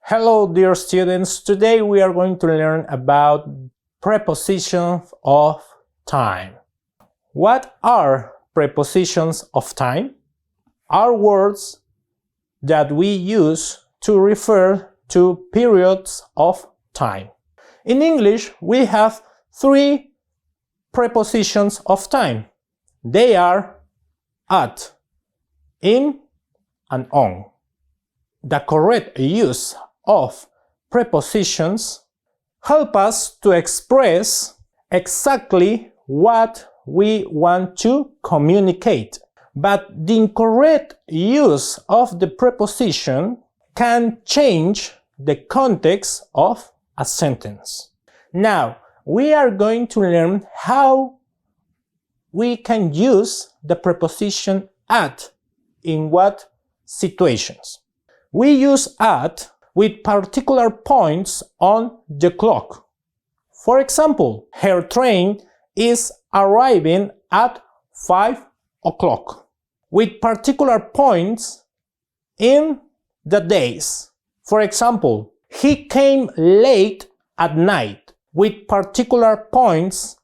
Hello dear students, today we are going to learn about prepositions of time. What are prepositions of time? Are words that we use to refer to periods of time. In English, we have three prepositions of time. They are at, in, and on. The correct use of prepositions help us to express exactly what we want to communicate. But the incorrect use of the preposition can change the context of a sentence. Now, we are going to learn how we can use the preposition at in what situations. We use at with particular points on the clock. For example, her train is arriving at 5 o'clock, with particular points in the days. For example, he came late at night, with particular points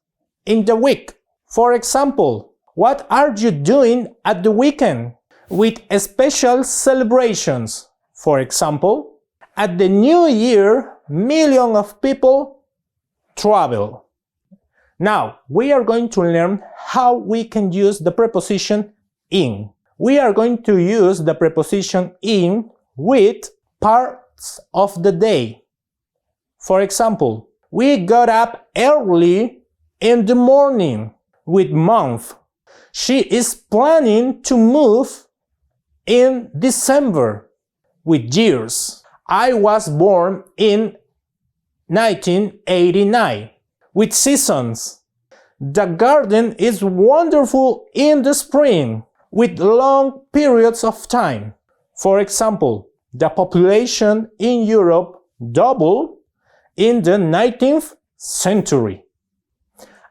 in the week. For example, what are you doing at the weekend? With special celebrations. For example, at the New Year, millions of people travel. Now, we are going to learn how we can use the preposition in. We are going to use the preposition in with parts of the day. For example, we got up early in the morning with month. She is planning to move in December with years. I was born in 1989 with seasons. The garden is wonderful in the spring with long periods of time. For example, the population in Europe doubled in the 19th century.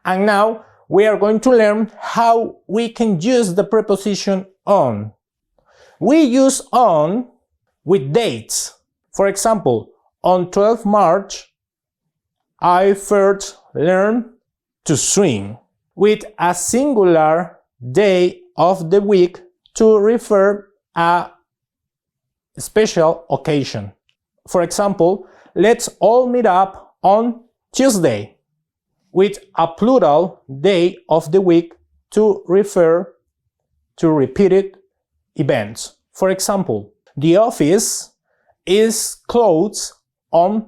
And now we are going to learn how we can use the preposition on. We use on with dates. For example, on 12 March, I first learned to swim, with a singular day of the week to refer a special occasion. For example, let's all meet up on Tuesday, with a plural day of the week to refer to repeated events. For example, the office is closed on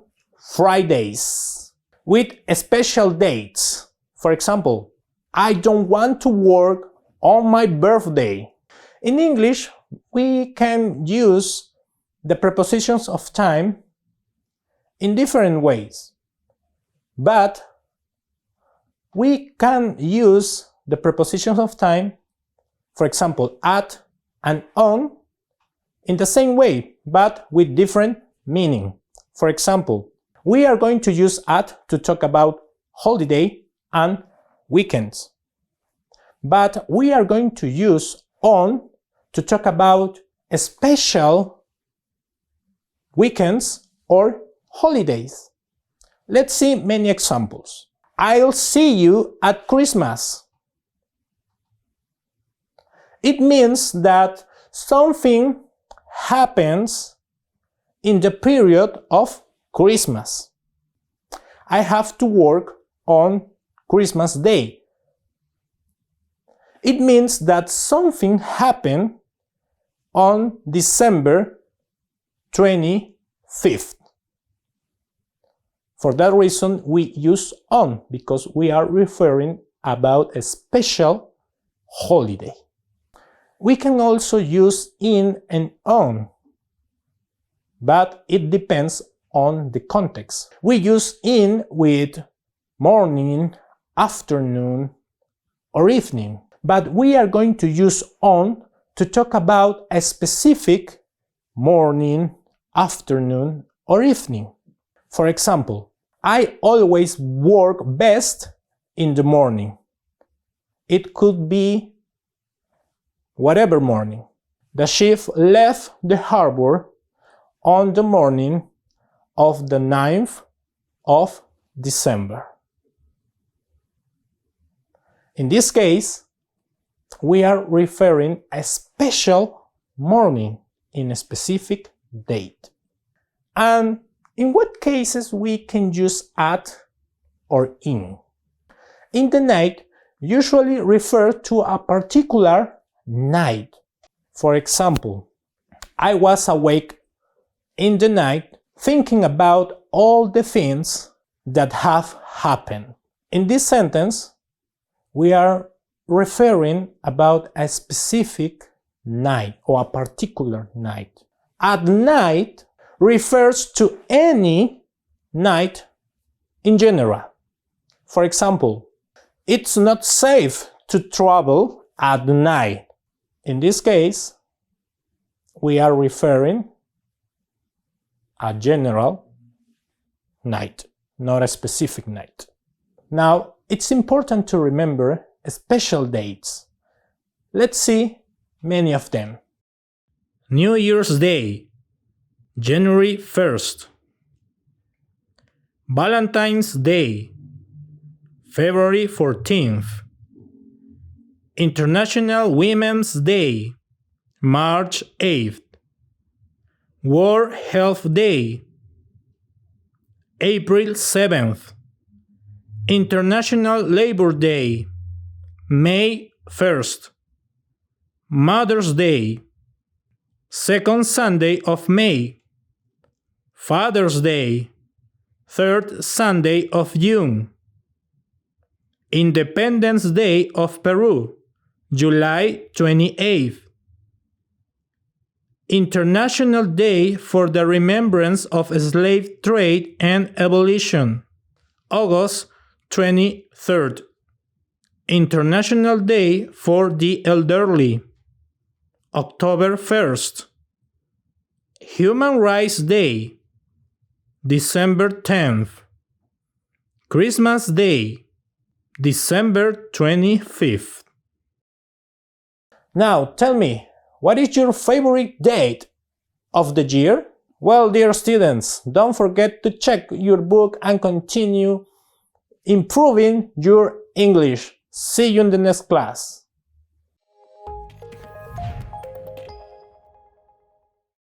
Fridays with special dates. For example, I don't want to work on my birthday. In English, we can use the prepositions of time in different ways, but we can use the prepositions of time, for example, at and on, in the same way, but with different meaning. For example, we are going to use at to talk about holiday and weekends. But we are going to use on to talk about special weekends or holidays. Let's see many examples. I'll see you at Christmas. It means that something happens in the period of Christmas. I have to work on Christmas Day. It means that something happened on December 25th. For that reason, we use on, because we are referring about a special holiday. We can also use in and on, but it depends on the context. We use in with morning, afternoon, or evening, but we are going to use on to talk about a specific morning, afternoon, or evening. For example, I always work best in the morning. It could be whatever morning. The ship left the harbor on the morning of the 9th of December. In this case, we are referring a special morning in a specific date. And in what cases we can use at or in? In the night usually refer to a particular night. For example, I was awake in the night thinking about all the things that have happened. In this sentence, we are referring about a specific night or a particular night. At night refers to any night in general. For example, it's not safe to travel at night. In this case, we are referring a general night, not a specific night. Now, it's important to remember special dates. Let's see many of them. New Year's Day, January 1st. Valentine's Day, February 14th. International Women's Day, March 8th. World Health Day, April 7th. International Labor Day, May 1st. Mother's Day, second Sunday of May. Father's Day, third Sunday of June. Independence Day of Peru, July 28th. International Day for the Remembrance of Slave Trade and Abolition, August 23rd. International Day for the Elderly, October 1st. Human Rights Day, December 10th. Christmas Day, December 25th. Now tell me, what is your favorite date of the year? Well, dear students, don't forget to check your book and continue improving your English. See you in the next class.